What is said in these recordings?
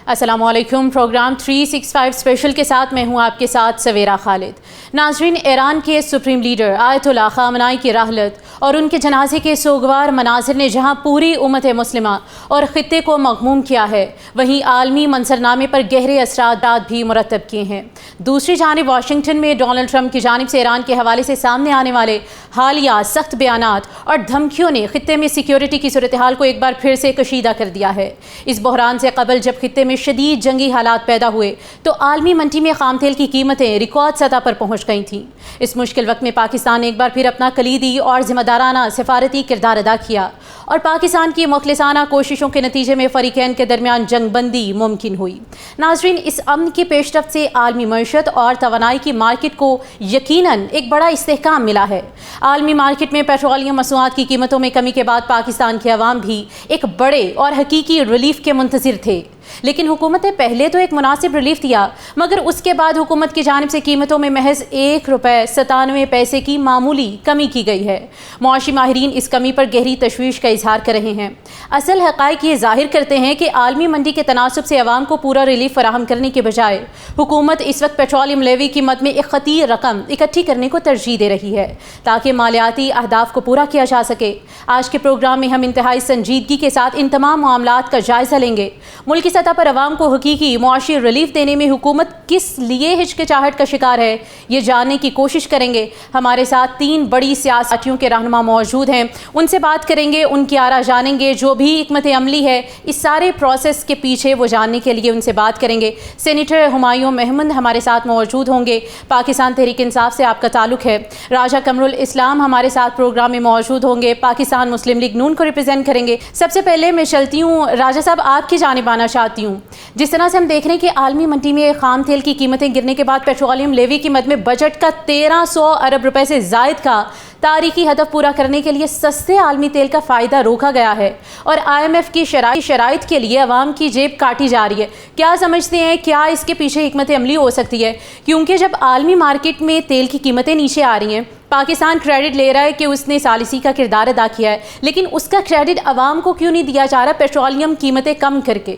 अस्सलामुअलैकुम। Programme 365 special के साथ मैं हूं आपके साथ सवेरा खालिद। नाजरीन, ईरान के सुप्रीम लीडर आयतुल्लाह ख़ामनाई की रहलत और उनके जनाजे के सोगवार मनाजिर ने जहां पूरी उम्मत मुस्लिमा और ख़ित्ते को मग़मूम किया है, वहीं आलमी मंजरनामे पर गहरे असरात भी मुरतब किए हैं। दूसरी जानिब वाशिंगटन में डोनाल्ड ट्रंप की जानिब से ईरान के हवाले से सामने आने वाले हालिया सख्त बयानात और धमकियों ने ख़ित्ते में सिक्योरिटी की सूरत हाल को एक बार फिर से कशीदा कर दिया है। इस बहरान से कबल जब ख़ित्ते में शदीद जंगी हालात पैदा हुए तो आलमी मंडी में खाम तेल की कीमतें रिकॉर्ड सतह पर पहुँच गई थीं। इस मुश्किल वक्त में पाकिस्तान ने एक बार फिर अपना कलीदी और ज़िम्मेदाराना सफारती किरदार अदा किया और पाकिस्तान की मुखलिसाना कोशिशों के नतीजे में फ़रीक़ैन के दरमियान जंग बंदी मुमकिन हुई। नाजरीन, इस अमन की पेशरफ्त से आलमी मईशत और तवानाई की मार्केट को यकीनन एक बड़ा इस्तेहकाम मिला है। आलमी मार्केट में पेट्रोलियम मसनूआत की कीमतों में कमी के बाद पाकिस्तान के अवाम भी एक बड़े और हकीकी रिलीफ के मुंतज़िर थे, लेकिन हुकूमत ने पहले तो एक मुनासिब रिलीफ दिया, मगर उसके बाद हुकूमत की जानिब से कीमतों में महज ₹1.97 की मामूली कमी की गई है। मुआशी माहिरीन इस कमी पर गहरी तशवीश का इजहार कर रहे हैं। असल हक़ाइक़ ये ज़ाहिर करते हैं कि आलमी मंडी के तनासुब से अवाम को पूरा रिलीफ फराहम करने के बजाय हुकूमत इस वक्त पेट्रोलियम लेवी की मद में एक खतीर रकम इकट्ठी करने को तरजीह दे रही है ताकि मालियाती अहदाफ को पूरा किया जा सके। आज के प्रोग्राम में हम इंतहाई संजीदगी के साथ इन तमाम मामलात का जायज़ा लेंगे। मुल्की सतह पर अवाम को हकीकी मुआशी रिलीफ देने में हुकूमत किस लिए हिचकिचाहट का शिकार है, ये जानने की कोशिश करेंगे। हमारे साथ 3 बड़ी सियासतियों के रहनुमा मौजूद हैं, उनसे बात करेंगे, उनकी आरा जानेंगे, जो भी हिकमत अमली है इस सारे प्रोसेस के पीछे वो जानने के लिए उनसे बात करेंगे। सेनेटर हुमायूं महमूद हमारे साथ मौजूद होंगे, पाकिस्तान तहरीक इंसाफ से आपका ताल्लुक है। राजा कमरुल इस्लाम हमारे साथ प्रोग्राम में मौजूद होंगे, पाकिस्तान मुस्लिम लीग नून को रिप्रेजेंट करेंगे। सबसे पहले मैं चलती हूँ राजा साहब, आपकी जानिब आना चाहती हूँ। जिस तरह से हम देख रहे हैं कि आलमी मंडी में खाम तेल की कीमतें गिरने के बाद पेट्रोलियम लेवी की मद में बजट का 1300 अरब रुपए से जायद का तारीखी हदफ पूरा करने के लिए सस्ते आलमी तेल का फ़ायदा रोका गया है और IMF की शराइत के लिए अवाम की जेब काटी जा रही है। क्या समझते हैं, क्या इसके पीछे हिकमत अमली हो सकती है? क्योंकि जब आलमी मार्केट में तेल की कीमतें नीचे आ रही हैं, पाकिस्तान क्रेडिट ले रहा है कि उसने सालिसी का किरदार अदा किया है, लेकिन उसका क्रेडिट अवाम को क्यों नहीं दिया जा रहा पेट्रोलियम कीमतें कम करके?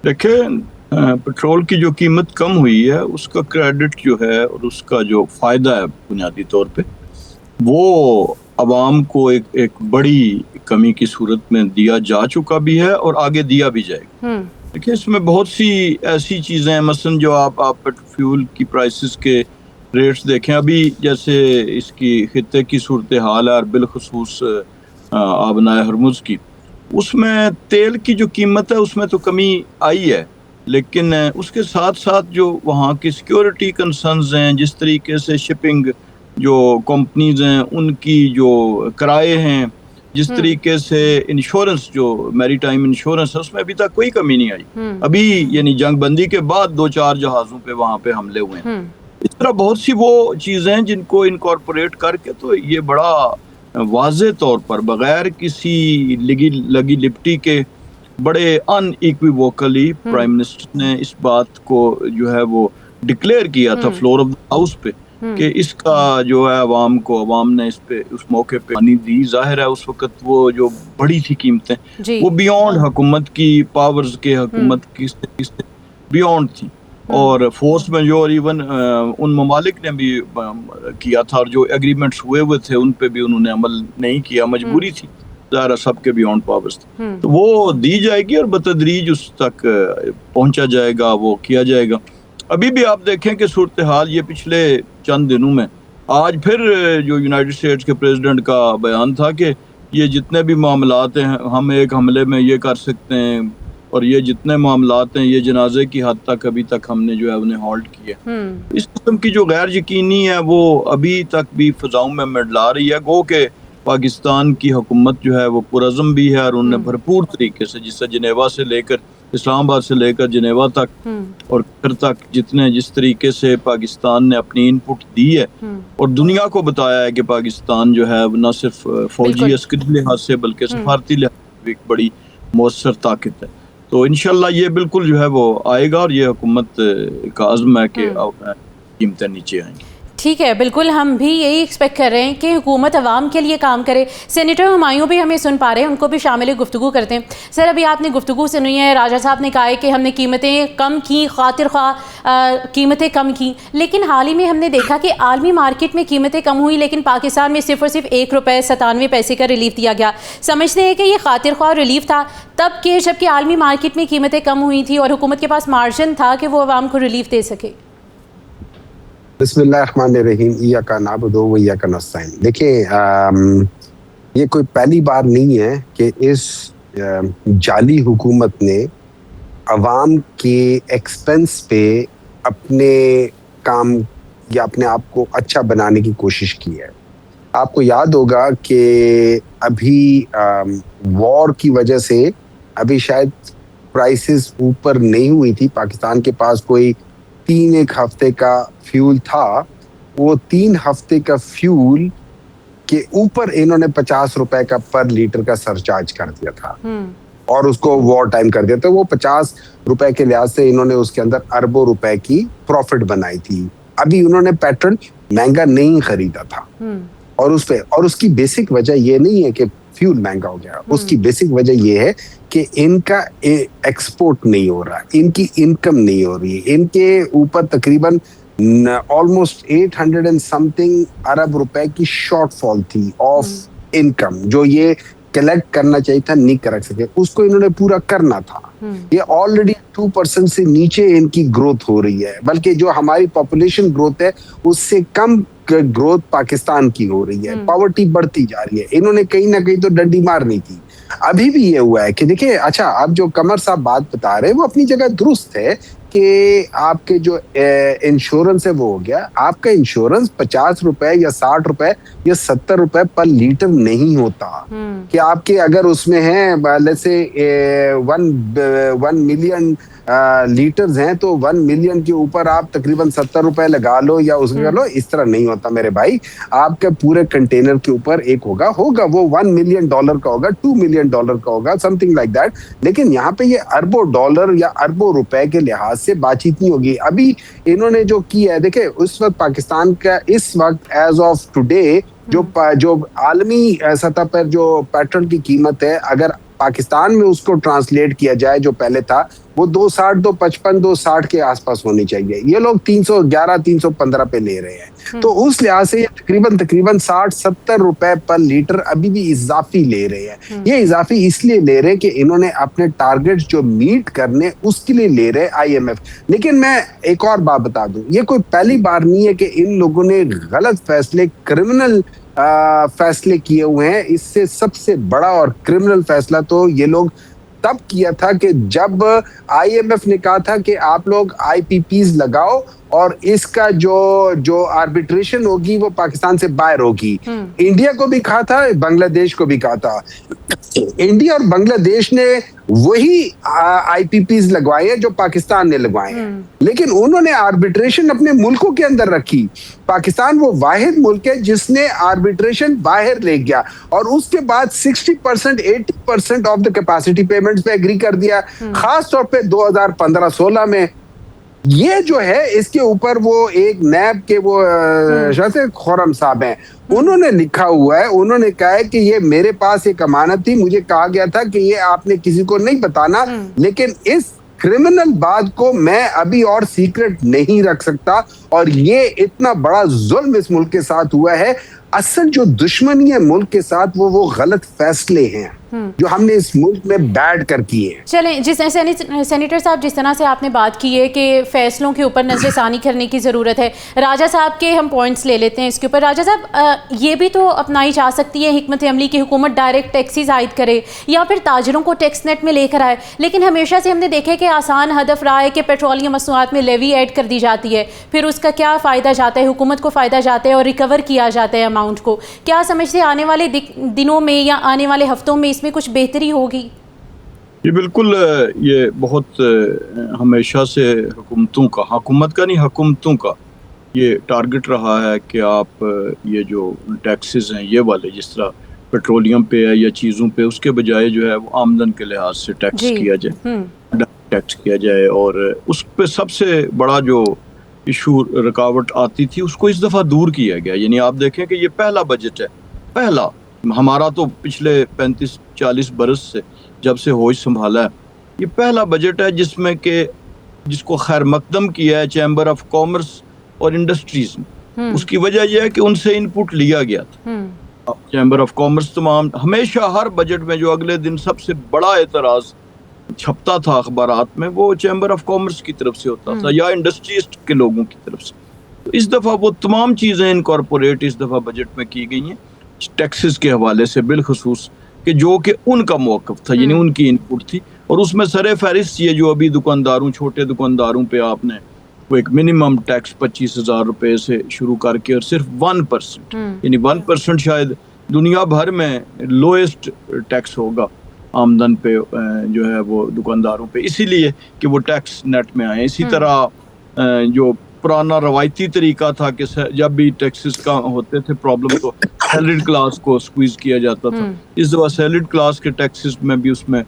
देखिए, पेट्रोल की जो कीमत कम हुई है उसका क्रेडिट जो है और उसका जो फ़ायदा है बुनियादी तौर पे वो अवाम को एक बड़ी कमी की सूरत में दिया जा चुका भी है और आगे दिया भी जाएगा। देखिए, इसमें बहुत सी ऐसी चीज़ें हैं, मसलन जो आप फ्यूल की प्राइसेस के रेट्स देखें, अभी जैसे इसकी खित्ते की सूरत हाल है और बिलखसूस आबनाए हरमुज़ की, उसमें तेल की जो कीमत है उसमें तो कमी आई है, लेकिन उसके साथ साथ जो वहाँ की सिक्योरिटी कंसर्न्स हैं, जिस तरीके से शिपिंग जो कंपनीज हैं उनकी जो किराए हैं, जिस तरीके से इंश्योरेंस जो मैरीटाइम इंश्योरेंस है उसमें अभी तक कोई कमी नहीं आई। अभी यानी जंग बंदी के बाद 2-4 जहाज़ों पे वहाँ पे हमले हुए हैं। इस तरह बहुत सी वो चीज़ें हैं जिनको इनकॉर्पोरेट करके तो ये बड़ा वाज़े तौर पर बगैर किसी लगी लिपटी के बड़े अनइक्विवोकली प्राइम मिनिस्टर ने इस बात को जो है वो डिक्लेयर किया था फ्लोर ऑफ द हाउस पे कि इसका जो है अवाम ने इस पे उस मौके पे पानी दी। जाहिर है उस वक्त वो जो बड़ी थी कीमतें वो बियॉन्ड हुकूमत की पावर्स के, हुकूमत की बियॉन्ड थी और फोर्स मेजोर इवन उन ममालिक ने भी किया था और जो एग्रीमेंट्स हुए थे उन पे भी उन्होंने अमल नहीं किया, मजबूरी थी, ज़ाहिर सबके बियॉन्ड पावर्स थे। तो वो दी जाएगी और बतदरीज उस तक पहुंचा जाएगा, वो किया जाएगा। अभी भी आप देखें कि सूरत हाल ये पिछले चंद दिनों में, आज फिर जो यूनाइटेड स्टेट्स के प्रेसिडेंट का बयान था कि ये जितने भी मामलात हैं हम एक हमले में ये कर सकते हैं और ये जितने मामलात हैं ये जनाजे की हद तक अभी तक हमने जो है उन्हें हॉल्ट किया। इस किस्म की जो गैर यकीनी है वो अभी तक भी फ़ज़ाओं में मंडला रही है। गो के पाकिस्तान की हुकूमत जो है वो पुरज़म भी है और उन्होंने भरपूर तरीके से, जिससे जिनेवा से लेकर इस्लामाबाद से लेकर जिनेवा तक और फिर तक जिस तरीके से पाकिस्तान ने अपनी इनपुट दी है और दुनिया को बताया है कि पाकिस्तान जो है न सिर्फ फौजी अस्करी लिहाज से बल्कि सफारती लिहाज से एक बड़ी मौसर ताकत है। तो इंशाल्लाह ये बिल्कुल जो है वो आएगा और ये हुकूमत का अज़्म है कि कीमतें नीचे आएंगी। ٹھیک ہے، بالکل ہم بھی یہی ایکسپیکٹ کر رہے ہیں کہ حکومت عوام کے لیے کام کرے. سینیٹر ہمایوں بھی ہمیں سن پا رہے ہیں، ان کو بھی شامل گفتگو کرتے ہیں. سر ابھی آپ نے گفتگو سنی ہے، راجہ صاحب نے کہا ہے کہ ہم نے قیمتیں کم کی، خاطر خواہ قیمتیں کم کی، لیکن حال ہی میں ہم نے دیکھا کہ عالمی مارکیٹ میں قیمتیں کم ہوئی لیکن پاکستان میں صرف اور صرف ₹1.97 کا ریلیف دیا گیا. سمجھتے ہیں کہ یہ خاطر خواہ ریلیف تھا تب کہ جب کہ عالمی مارکیٹ میں قیمتیں کم ہوئی تھی اور حکومت کے پاس مارجن تھا کہ وہ عوام کو ریلیف دے سکے. بسم اللہ الرحمن الرحیم. ایاک نعبد و ایاک نستعین. دیکھیں یہ کوئی پہلی بار نہیں ہے کہ اس جعلی حکومت نے عوام کے ایکسپنس پہ اپنے کام یا اپنے آپ کو اچھا بنانے کی کوشش کی ہے. آپ کو یاد ہوگا کہ ابھی وار کی وجہ سے ابھی شاید پرائسز اوپر نہیں ہوئی تھی. پاکستان کے پاس کوئی 3 ہفتے کا فیول تھا. وہ 3 ہفتے کا فیول کے اوپر انہوں نے ₹50 کا پر لیٹر کا سرچارج کر دیا تھا اور اس کو وار ٹائم کر دیا تھا. وہ ₹50 کے لحاظ سے انہوں نے اس کے اندر اربوں روپے کی پروفٹ بنائی تھی. ابھی انہوں نے پیٹرول مہنگا نہیں خریدا تھا اور اس پہ، اور اس کی بیسک وجہ یہ نہیں ہے کہ فیول مہنگا ہو گیا. اس کی بیسک وجہ یہ ہے کہ ان کا ایکسپورٹ نہیں ہو رہا، ان کی انکم نہیں ہو رہی. ان کے اوپر تقریباً آلموسٹ 800 اینڈ سمتھنگ ارب روپے کی شارٹ فال تھی آف انکم، جو یہ کلیکٹ کرنا چاہیے تھا نہیں کر سکے. اس کو انہوں نے پورا کرنا تھا. یہ آلریڈی 2% سے نیچے ان کی گروتھ ہو رہی ہے، بلکہ جو ہماری پاپولیشن گروتھ ہے اس سے کم گروتھ پاکستان کی ہو رہی ہے. پاورٹی بڑھتی جا رہی ہے. انہوں نے کہیں نہ کہیں تو ڈنڈی مارنی تھی. ابھی بھی یہ ہوا ہے کہ دیکھیں، اچھا اب جو قمر صاحب بات بتا رہے ہیں وہ اپنی جگہ درست ہے کہ آپ کے جو انشورنس ہے وہ ہو گیا. آپ کا انشورنس ₹50 یا ₹60 یا ₹70 پر لیٹر نہیں ہوتا کہ آپ کے اگر اس میں ہیں جیسے 1 ملین لیٹرز ہیں تو 1 ملین کے اوپر آپ تقریباً ₹70 لگا لو یا اس میں کر لو. اس طرح نہیں ہوتا میرے بھائی. آپ کے پورے کنٹینر کے اوپر ایک ہوگا وہ $1 ملین کا ہوگا، $2 ملین کا ہوگا، سم تھنگ لائک دیٹ. لیکن یہاں پہ یہ اربوں ڈالر یا اربوں روپے کے لحاظ سے بات چیت نہیں ہوگی. ابھی انہوں نے جو کیا ہے، دیکھیں اس وقت پاکستان کا اس وقت ایز آف ٹوڈے جو عالمی سطح پر جو پیٹرول کی قیمت ہے، اگر پاکستان میں اس کو ٹرانسلیٹ کیا جائے جو پہلے تھا وہ 260 255 260 کے آس پاس ہونی چاہیے. یہ لوگ 311 315 پہ لے رہے ہیں. تو اس لحاظ سے یہ تقریباً 60-70 روپے پر لیٹر ابھی بھی اضافی لے رہے ہیں. یہ اضافی اس لیے لے رہے کہ انہوں نے اپنے ٹارگیٹ جو میٹ کرنے اس کے لیے لے رہے IMF. لیکن میں ایک اور بات بتا دوں، یہ کوئی پہلی بار نہیں ہے کہ ان لوگوں نے غلط فیصلے، کرمنل فیصلے کیے ہوئے ہیں. اس سے سب سے بڑا اور کرمنل فیصلہ تو یہ لوگ تب کیا تھا کہ جب IMF نے کہا تھا کہ آپ لوگ IPPs لگاؤ اور اس کا جو آربیٹریشن ہوگی وہ پاکستان سے باہر ہوگی. انڈیا کو بھی کہا تھا، بنگلہ دیش کو بھی کہا تھا. انڈیا اور بنگلہ دیش نے وہی IPPs لگوائے ہیں جو پاکستان نے لگوائے ہیں، لیکن انہوں نے آربیٹریشن اپنے ملکوں کے اندر رکھی. پاکستان وہ واحد ملک ہے جس نے آربیٹریشن باہر لے گیا اور اس کے بعد 60% 80% آف دا کیپیسٹی پیمنٹس پہ ایگری کر دیا. خاص طور پہ 2015-16 میں یہ جو ہے اس کے اوپر وہ ایک نیب کے وہ خورم صاحب ہیں، انہوں نے لکھا ہوا ہے، انہوں نے کہا ہے کہ یہ میرے پاس ایک امانت تھی، مجھے کہا گیا تھا کہ یہ آپ نے کسی کو نہیں بتانا، لیکن اس کرمنل بات کو میں ابھی اور سیکرٹ نہیں رکھ سکتا. اور یہ اتنا بڑا ظلم اس ملک کے ساتھ ہوا ہے. اصل جو دشمنی ہے ملک کے ساتھ وہ غلط فیصلے ہیں جو ہم نے اس ملک میں بیٹھ کر کیے ہیں. چلیں، سینیٹر صاحب جس طرح سے آپ نے بات کی ہے کہ فیصلوں کے اوپر نظر ثانی کرنے کی ضرورت ہے، راجہ صاحب کے ہم پوائنٹس لے لیتے ہیں اس کے اوپر. راجہ صاحب، یہ بھی تو اپنائی جا سکتی ہے حکمت عملی کی حکومت ڈائریکٹ ٹیکسیز عائد کرے یا پھر تاجروں کو ٹیکس نیٹ میں لے کر آئے. لیکن ہمیشہ سے ہم نے دیکھا کہ آسان ہدف رہا ہے کہ پیٹرولیم مصنوعات میں لیوی ایڈ کر دی جاتی ہے، پھر اس کا کیا فائدہ جاتا ہے، حکومت کو فائدہ جاتا ہے اور ریکور کیا جاتا ہے اماؤنٹ کو. کیا سمجھتے ہیں آنے والے دنوں میں یا آنے والے ہفتوں میں اس میں کچھ بہتری ہوگی؟ یہ بالکل، یہ بہت ہمیشہ سے حکومت کا نہیں، حکومتوں کا یہ ٹارگٹ رہا ہے کہ آپ یہ جو ٹیکسز ہیں یہ والے جس طرح پیٹرولیم پہ ہے یا چیزوں پہ، اس کے بجائے جو ہے وہ آمدن کے لحاظ سے ٹیکس کیا جائے، ٹیکس کیا جائے. اور اس پہ سب سے بڑا جو ایشو رکاوٹ آتی تھی اس کو اس دفعہ دور کیا گیا. یعنی آپ دیکھیں کہ یہ پہلا بجٹ ہے, پہلا ہمارا تو پچھلے 35-40 برس سے جب سے ہوش سنبھالا ہے, یہ پہلا بجٹ ہے جس میں کہ جس کو خیر مقدم کیا ہے چیمبر آف کامرس اور انڈسٹریز نے. اس کی وجہ یہ ہے کہ ان سے انپٹ لیا گیا تھا. چیمبر آف کامرس تمام ہمیشہ ہر بجٹ میں جو اگلے دن سب سے بڑا اعتراض چھپتا تھا اخبارات میں وہ چیمبر آف کامرس کی طرف سے ہوتا تھا یا انڈسٹریسٹ کے لوگوں کی طرف سے. تو اس دفعہ وہ تمام چیزیں انکارپوریٹ اس دفعہ بجٹ میں کی گئی ہیں ٹیکسز کے حوالے سے بالخصوص کہ جو کہ ان کا موقف تھا, یعنی ان کی انپٹ تھی. اور اس میں سر فہرست یہ جو ابھی دکانداروں چھوٹے دکانداروں پہ آپ نے وہ ایک منیمم ٹیکس 25,000 روپے سے شروع کر کے اور صرف 1% یعنی 1% شاید دنیا بھر میں لوئسٹ ٹیکس ہوگا آمدن پہ جو ہے وہ دکانداروں پہ, اسی لیے کہ وہ ٹیکس نیٹ میں آئے. اسی طرح جو پرانا روایتی طریقہ تھا کہ جب بھی ٹیکسز کا ہوتے تھے پرابلم تو سیلریڈ کلاس کو سکویز کیا جاتا تھا. اس دفعہ سیلریڈ کلاس کے ٹیکسز میں بھی اس میں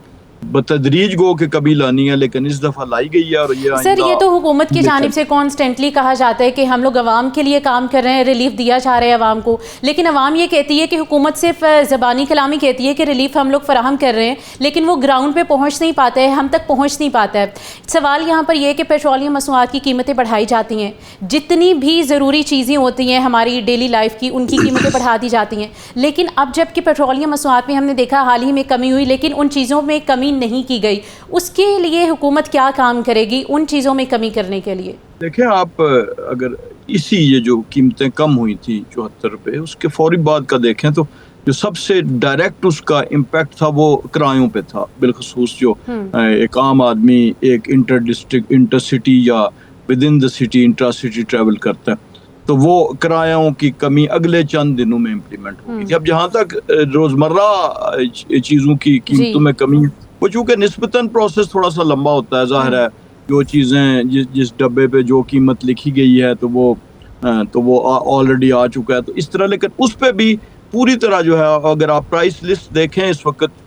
بتدریج گو کہ کبھی لانی ہے لیکن اس دفعہ لائی گئی ہے. اور سر یہ تو حکومت کی جانب سے کانسٹنٹلی کہا جاتا ہے کہ ہم لوگ عوام کے لیے کام کر رہے ہیں, ریلیف دیا جا رہا ہے عوام کو, لیکن عوام یہ کہتی ہے کہ حکومت صرف زبانی کلامی کہتی ہے کہ ریلیف ہم لوگ فراہم کر رہے ہیں لیکن وہ گراؤنڈ پہ پہنچ نہیں پاتا ہے, ہم تک پہنچ نہیں پاتا ہے. سوال یہاں پر یہ ہے کہ پیٹرولیم مصنوعات کی قیمتیں بڑھائی جاتی ہیں, جتنی بھی ضروری چیزیں ہوتی ہیں ہماری ڈیلی لائف کی ان کی قیمتیں بڑھا دی جاتی ہیں, لیکن اب جب کہ پیٹرولیم مصنوعات میں ہم نے دیکھا حال ہی میں کمی ہوئی لیکن ان چیزوں میں کمی نہیں کی گئی. اس کے لیے حکومت کیا کام کرے گی ان چیزوں میں کمی کرنے کے لیے؟ دیکھیں آپ اگر اسی یہ جو قیمتیں کم ہوئی تھی 74 روپے اس کے فوری بعد کا دیکھیں تو جو سب سے ڈائریکٹ اس کا امپیکٹ تھا وہ کرایوں پہ تھا. بالخصوص جو ایک عام آدمی ایک انٹر ڈسٹرکٹ انٹر سٹی یا with in the city intra city travel کرتا ہے تو وہ کرایوں کی کمی اگلے چند دنوں میں امپلیمنٹ ہوگی تھی. اب جہاں تک روزمرہ چیزوں کی قیمتوں میں کمی وہ چونکہ نسبتاً پروسیس تھوڑا سا لمبا ہوتا ہے, ظاہر ہے جو چیزیں جس ڈبے پہ جو قیمت لکھی گئی ہے تو وہ آلریڈی آ چکا ہے تو اس طرح. لیکن اس پہ بھی پوری طرح جو ہے اگر آپ پرائس لسٹ دیکھیں اس وقت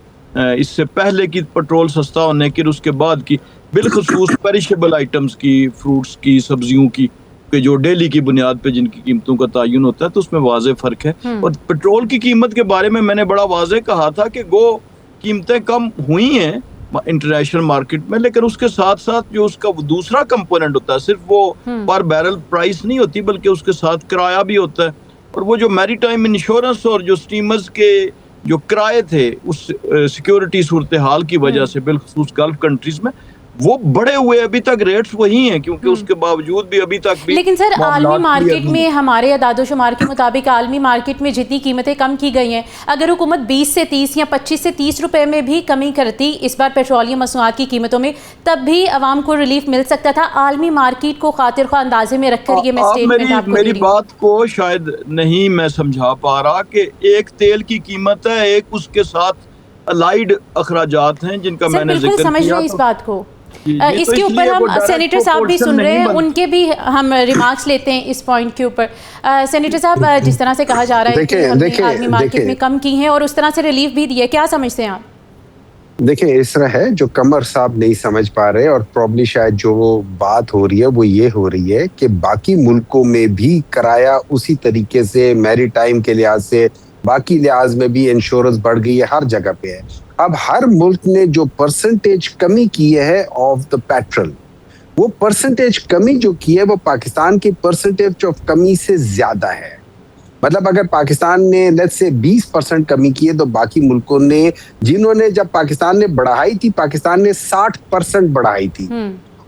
اس سے پہلے کی پٹرول سستا ہونے کی اور اس کے بعد کی بالخصوص پیریشیبل آئٹمز کی, فروٹس کی, سبزیوں کی کہ جو ڈیلی کی بنیاد پہ جن کی قیمتوں کا تعین ہوتا ہے تو اس میں واضح فرق ہے. اور پٹرول کی قیمت کے بارے میں نے بڑا واضح کہا تھا کہ گو قیمتیں کم ہوئی ہیں انٹرنیشنل مارکیٹ میں لیکن اس کے ساتھ ساتھ جو اس کا دوسرا کمپوننٹ ہوتا ہے صرف وہ پر بیرل پرائس نہیں ہوتی بلکہ اس کے ساتھ کرایہ بھی ہوتا ہے. اور وہ جو میری ٹائم انشورنس اور جو سٹیمرز کے جو کرائے تھے اس سیکیورٹی صورتحال کی وجہ سے بالخصوص گلف کنٹریز میں وہ بڑے ہوئے ابھی تک ریٹس وہی ہیں کیونکہ اس کے باوجود بھی ابھی تک بھی. لیکن سر عالمی مارکیٹ میں ہمارے اعداد و شمار کے مطابق عالمی مارکیٹ میں جتنی قیمتیں کم کی گئی ہیں اگر حکومت 20 سے 30 یا 25 سے 30 روپے میں بھی کمی کرتی اس بار پیٹرولیم مصنوعات کی قیمتوں میں تب بھی عوام کو ریلیف مل سکتا تھا. عالمی مارکیٹ کو خاطر خواہ اندازے میں رکھ کر یہ میں سٹیٹمنٹ آپ کو میری بات کو شاید نہیں میں سمجھا پا رہا کہ ایک تیل کی قیمت ہے ایک اس کے ساتھ الائیڈ اخراجات ہیں جن کا میں نے ذکر کیا. سمجھ رہے اس بات کو اس کے اوپر ہم سینیٹر صاحب بھی سن رہے ہیں ان کے بھی ہم ریمارکس لیتے ہیں اس پوائنٹ کے اوپر. سینیٹر صاحب جس طرح سے کہا جا رہا ہے کہ ہم نے عالمی مارکیٹ میں کم کی ہیں اور اس طرح سے ریلیف بھی دیا, کیا سمجھتے ہیں آپ؟ دیکھیں اس طرح ہے جو قمر صاحب نہیں سمجھ پا رہے اور پرابلی شاید جو بات ہو رہی ہے وہ یہ ہو رہی ہے کہ باقی ملکوں میں بھی کرایہ اسی طریقے سے میری ٹائم کے لحاظ سے باقی لحاظ میں بھی انشورنس بڑھ گئی ہے, ہر جگہ پہ ہے. اب ہر ملک نے جو پرسنٹیج کمی کی ہے آف دا پیٹرول وہ پرسنٹیج کمی جو کی ہے وہ پاکستان کی پرسنٹیج آف کمی سے زیادہ ہے. مطلب اگر پاکستان نے لیٹ سے 20% کمی کی ہے تو باقی ملکوں نے جنہوں نے جب پاکستان نے بڑھائی تھی پاکستان نے 60% بڑھائی تھی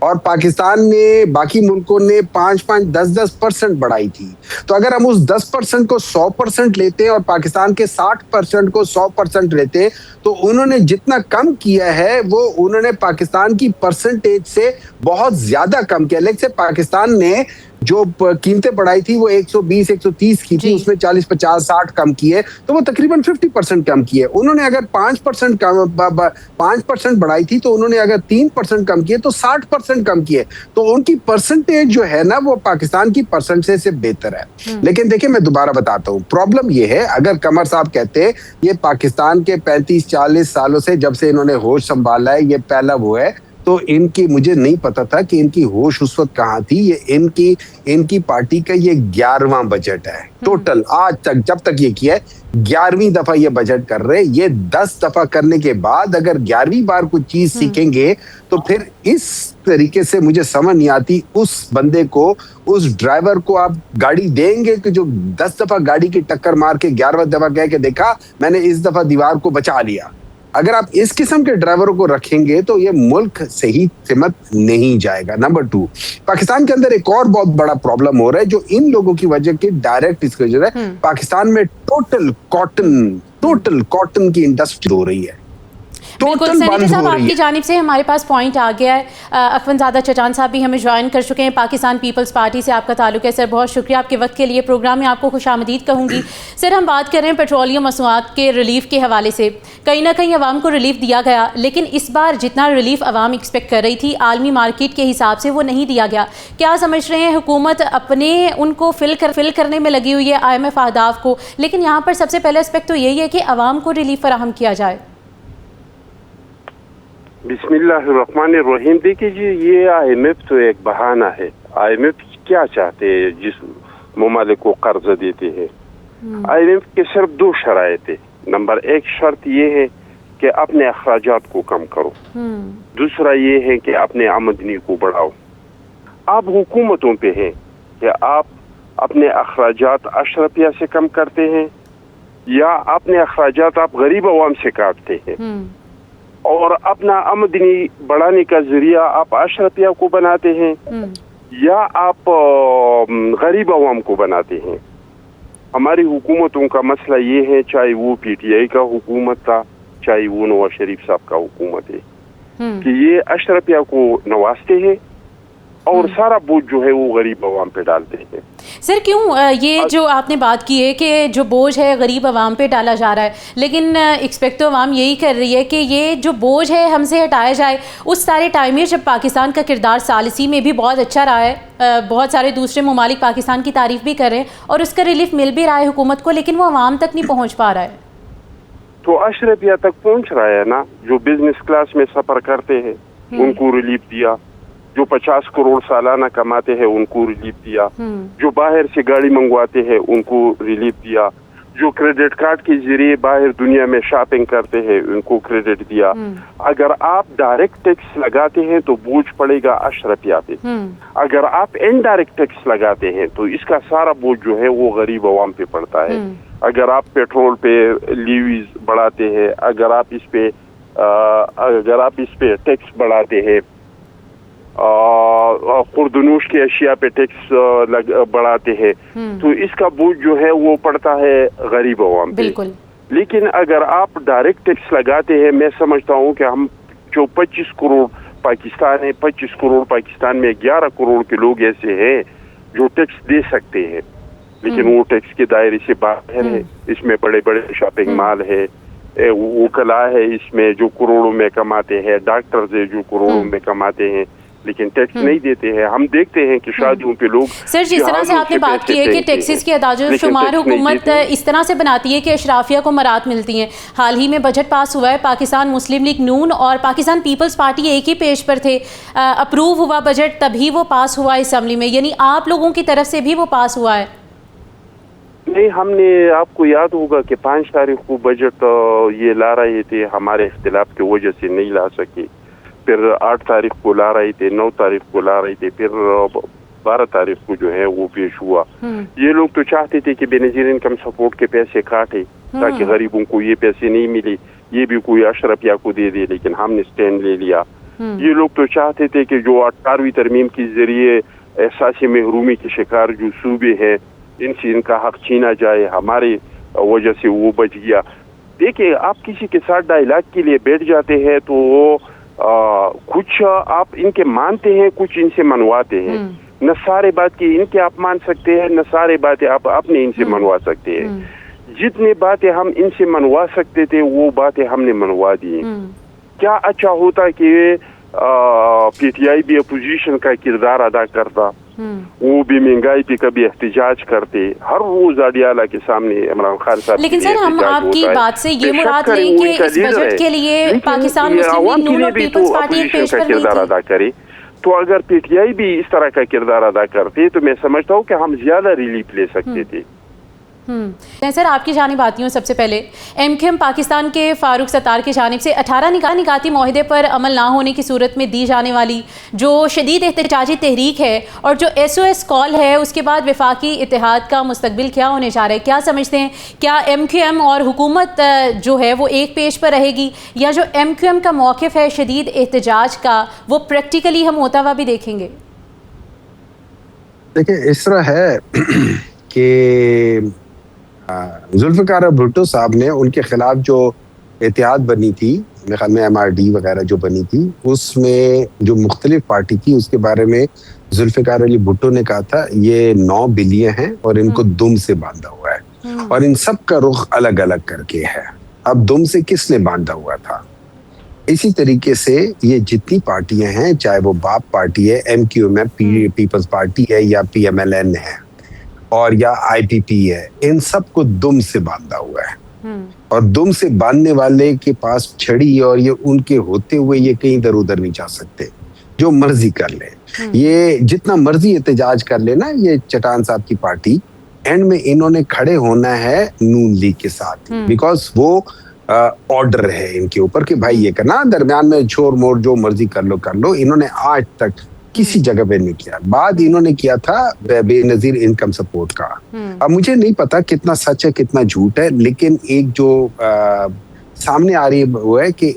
اور پاکستان نے باقی ملکوں نے 5-5, 10-10% بڑھائی تھی. تو اگر ہم اس 10% کو 100% لیتے ہیں اور پاکستان کے 60% کو 100% لیتے ہیں تو انہوں نے جتنا کم کیا ہے وہ انہوں نے پاکستان کی پرسنٹیج سے بہت زیادہ کم کیا. لیکن سے پاکستان نے جو قیمتیں بڑھائی تھی وہ 120, 130 کی تھی, اس میں 40, 50, 60 کم کی ہے تو وہ تقریباً 50% کم کی ہے. انہوں نے اگر 5% بڑھائی تھی تو انہوں نے اگر 3% کم کیے تو 60% کم کیے. تو ان کی پرسنٹیج جو ہے نا وہ پاکستان کی پرسنٹیج سے بہتر ہے. لیکن دیکھیں میں دوبارہ بتاتا ہوں پرابلم یہ ہے اگر قمر صاحب کہتے یہ پاکستان کے 35-40 سالوں سے جب سے انہوں نے ہوش سنبھالا ہے یہ پہلا وہ ہے تو ان کی مجھے نہیں پتا تھا کہ ان کی ہوش اس وقت کہاں تھی. یہ ان کی پارٹی کا یہ 11واں بجٹ ہے ٹوٹل آج تک, جب تک یہ کیا ہے 11ویں دفعہ یہ بجٹ کر رہے. یہ 10 دفعہ کرنے کے بعد اگر 11ویں بار کوئی چیز سیکھیں گے تو پھر اس طریقے سے مجھے سمجھ نہیں آتی اس بندے کو, اس ڈرائیور کو آپ گاڑی دیں گے کہ جو 10 دفعہ گاڑی کی ٹکر مار کے 11واں دفعہ کہہ کے دیکھا میں نے اس دفعہ دیوار کو بچا لیا. اگر آپ اس قسم کے ڈرائیوروں کو رکھیں گے تو یہ ملک صحیح سمت نہیں جائے گا. نمبر 2, پاکستان کے اندر ایک اور بہت بڑا پرابلم ہو رہا ہے جو ان لوگوں کی وجہ کے ڈائریکٹ اس کی وجہ ہے. پاکستان میں ٹوٹل کاٹن کی انڈسٹری ہو رہی ہے. بالکل سینیٹر صاحب, آپ کی جانب سے ہمارے پاس پوائنٹ آ گیا ہے. اخوان زادہ چچان صاحب بھی ہمیں جوائن کر چکے ہیں. پاکستان پیپلز پارٹی سے آپ کا تعلق ہے. سر بہت شکریہ آپ کے وقت کے لیے. پروگرام میں آپ کو خوش آمدید کہوں گی. سر ہم بات کر رہے ہیں پیٹرولیم مصنوعات کے ریلیف کے حوالے سے. کہیں نہ کہیں عوام کو ریلیف دیا گیا, لیکن اس بار جتنا ریلیف عوام ایکسپیکٹ کر رہی تھی عالمی مارکیٹ کے حساب سے وہ نہیں دیا گیا. کیا سمجھ رہے ہیں حکومت اپنے ان کو فل کرنے میں لگی ہوئی ہے IMF اہداف کو, لیکن یہاں پر سب سے پہلا اسپیکٹ تو یہی ہے کہ عوام کو ریلیف فراہم کیا جائے. بسم اللہ الرحمن الرحیم. دیکھیے جی, یہ IMF تو ایک بہانہ ہے. IMF کیا چاہتے ہیں جس ممالک کو قرض دیتے ہیں؟ IMF کے صرف 2 شرائط ہیں. نمبر 1 شرط یہ ہے کہ اپنے اخراجات کو کم کرو, دوسرا یہ ہے کہ اپنے آمدنی کو بڑھاؤ. آپ حکومتوں پہ ہیں کہ آپ اپنے اخراجات اشرفیہ سے کم کرتے ہیں یا اپنے اخراجات آپ غریب عوام سے کاٹتے ہیں, اور اپنا آمدنی بڑھانے کا ذریعہ آپ اشرفیہ کو بناتے ہیں یا آپ غریب عوام کو بناتے ہیں. ہماری حکومتوں کا مسئلہ یہ ہے, چاہے وہ PTI کا حکومت تھا چاہے وہ نواز شریف صاحب کا حکومت ہے, کہ یہ اشرفیہ کو نوازتے ہیں اور سارا بوجھ جو ہے وہ غریب عوام پہ ڈالتے ہیں. سر کیوں یہ جو آپ نے بات کی ہے کہ جو بوجھ ہے غریب عوام پہ ڈالا جا رہا ہے, لیکن ایکسپیکٹ تو عوام یہی کر رہی ہے کہ یہ جو بوجھ ہے ہم سے ہٹایا جائے. اس سارے ٹائم میں جب پاکستان کا کردار ثالثی میں بھی بہت اچھا رہا ہے, بہت سارے دوسرے ممالک پاکستان کی تعریف بھی کر رہے ہیں اور اس کا ریلیف مل بھی رہا ہے حکومت کو, لیکن وہ عوام تک نہیں پہنچ پا رہا ہے. تو اشرفیہ تک پہنچ رہا ہے نا. جو بزنس کلاس میں سفر کرتے ہیں ان کو ریلیف دیا, جو 50 کروڑ سالانہ کماتے ہیں ان کو ریلیف دیا, جو باہر سے گاڑی منگواتے ہیں ان کو ریلیف دیا, جو کریڈٹ کارڈ کے ذریعے باہر دنیا میں شاپنگ کرتے ہیں ان کو کریڈٹ دیا. اگر آپ ڈائریکٹ ٹیکس لگاتے ہیں تو بوجھ پڑے گا اشرفیہ پہ, اگر آپ انڈائریکٹ ٹیکس لگاتے ہیں تو اس کا سارا بوجھ جو ہے وہ غریب عوام پہ پڑتا ہے. اگر آپ پیٹرول پہ لیویز بڑھاتے ہیں, اگر آپ اس پہ ٹیکس بڑھاتے ہیں, خوردنوش کی اشیاء پہ ٹیکس بڑھاتے ہیں, تو اس کا بوجھ جو ہے وہ پڑتا ہے غریب عوام پہ. لیکن اگر آپ ڈائریکٹ ٹیکس لگاتے ہیں, میں سمجھتا ہوں کہ ہم جو 25 کروڑ پاکستان ہے, 25 کروڑ پاکستان میں 11 کروڑ کے لوگ ایسے ہیں جو ٹیکس دے سکتے ہیں, لیکن وہ ٹیکس کے دائرے سے باہر ہے. اس میں بڑے بڑے شاپنگ مال ہے, وکلا ہے اس میں جو کروڑوں میں کماتے ہیں, ڈاکٹرز ہے جو کروڑوں میں کماتے ہیں لیکن ٹیکس نہیں دیتے ہیں. ہم دیکھتے ہیں کہ شادیوں پہ لوگ سر جس طرح سے آپ نے بات کی ہے کہ ٹیکسز کی اعداد و شمار حکومت اس طرح سے بناتی ہے کہ اشرافیہ کو مراد ملتی ہیں. حال ہی میں بجٹ پاس ہوا ہے, پاکستان مسلم لیگ نون اور پاکستان پیپلز پارٹی ایک ہی پیج پر تھے, اپروو ہوا بجٹ تبھی وہ پاس ہوا اسمبلی میں, یعنی آپ لوگوں کی طرف سے بھی وہ پاس ہوا ہے؟ نہیں, ہم نے, آپ کو یاد ہوگا کہ 5 تاریخ کو بجٹ یہ لا رہے تھے, ہمارے اختلاف کی وجہ سے نہیں لا سکے. پھر 8 تاریخ کو لا رہے تھے, 9 تاریخ کو لا رہے تھے, پھر 12 تاریخ کو جو ہے وہ پیش ہوا. یہ لوگ تو چاہتے تھے کہ بے نظیر انکم سپورٹ کے پیسے کاٹے تاکہ غریبوں کو یہ پیسے نہیں ملے, یہ بھی کوئی اشرفیہ کو دے دے, لیکن ہم نے سٹینڈ لے لیا. یہ لوگ تو چاہتے تھے کہ جو 18ویں ترمیم کے ذریعے احساس محرومی کے شکار جو صوبے ہیں ان سے ان کا حق چھینا جائے, ہمارے وجہ سے وہ بچ گیا. دیکھیں, آپ کسی کے ساتھ ڈائلاگ کے لیے بیٹھ جاتے ہیں تو کچھ آپ ان کے مانتے ہیں, کچھ ان سے منواتے ہیں. نہ سارے بات کی ان کے آپ مان سکتے ہیں, نہ سارے باتیں آپ اپنے ان سے منوا سکتے ہیں. جتنی باتیں ہم ان سے منوا سکتے تھے وہ باتیں ہم نے منوا دی. کیا اچھا ہوتا کہ PTI بھی اپوزیشن کا کردار ادا کرتا, وہ بھی महंगाई पे कभी एहतजाज करते, हर रोज अडियाला के सामने इमरान खान साहब। लेकिन सर हम आपकी बात से ये मुराद लें कि इस बजट के लिए पाकिस्तान मुस्लिम लीग नून और पीपल्स पार्टी एक पेश कर रही किरदार अदा करे, तो अगर पीटीआई भी इस तरह का किरदार अदा करते तो मैं समझता हूँ कि हम ज्यादा रिलीफ ले सकते थे। सर आपकी जानिब आती हूँ। सबसे पहले एमक्यूएम पाकिस्तान के फारूक सत्तार की जानिब से 18 निकाती माहदे पर अमल ना होने की सूरत में दी जाने वाली जो शदीद एहतजाजी तहरीक है और जो SOS कॉल है, उसके बाद वफाकी इत्तेहाद का मुस्तकबिल क्या होने जा रहा है? क्या समझते हैं, क्या एमक्यूएम और हुकूमत जो है वो एक पेज पर रहेगी, या जो एमक्यूएम का मौक़िफ़ है शदीद एहतजाज का वो प्रैक्टिकली हम होता हुआ भी देखेंगे? देखिए इस तरह है कि जुल्फ़िकार भुट्टो साहब ने उनके खिलाफ जो इत्तेहाद बनी थी, मेरे ख्याल में MRD वगैरह जो बनी थी, उसमें जो मुख्तलिफ पार्टी थी उसके बारे में जुल्फ़िकार अली भुट्टो ने कहा था ये 9 बिलियन हैं और इनको दुम से बांधा हुआ है और इन सब का रुख अलग अलग करके है। अब दुम से किसने बांधा हुआ था? इसी तरीके से ये जितनी पार्टियां हैं, चाहे वो बाप पार्टी है, MQM है, पीपल्स पार्टी है या PMLN है और या IPP है, इन सबको दुम से बांधा हुआ है और दुम से बांधने वाले के पास छड़ी और ये उनके होते हुए ये कहीं इधर उधर नहीं जा सकते, जो मर्जी कर ले, ये जितना मर्जी एहतजाज कर ले ना, ये चटान साहब की पार्टी, एंड में इन्होंने खड़े होना है नून लीग के साथ, बिकॉज वो ऑर्डर है इनके ऊपर कि भाई ये करना, दरमियान में छोर मोर जो मर्जी कर लो। इन्होंने आज तक किसी जगह पे नहीं किया। बाद इन्होंने किया था बेनजीर इनकम सपोर्ट का। अब मुझे नहीं पता कितना सच है कितना झूठ है, लेकिन एक जो सामने आ रही है वो है कि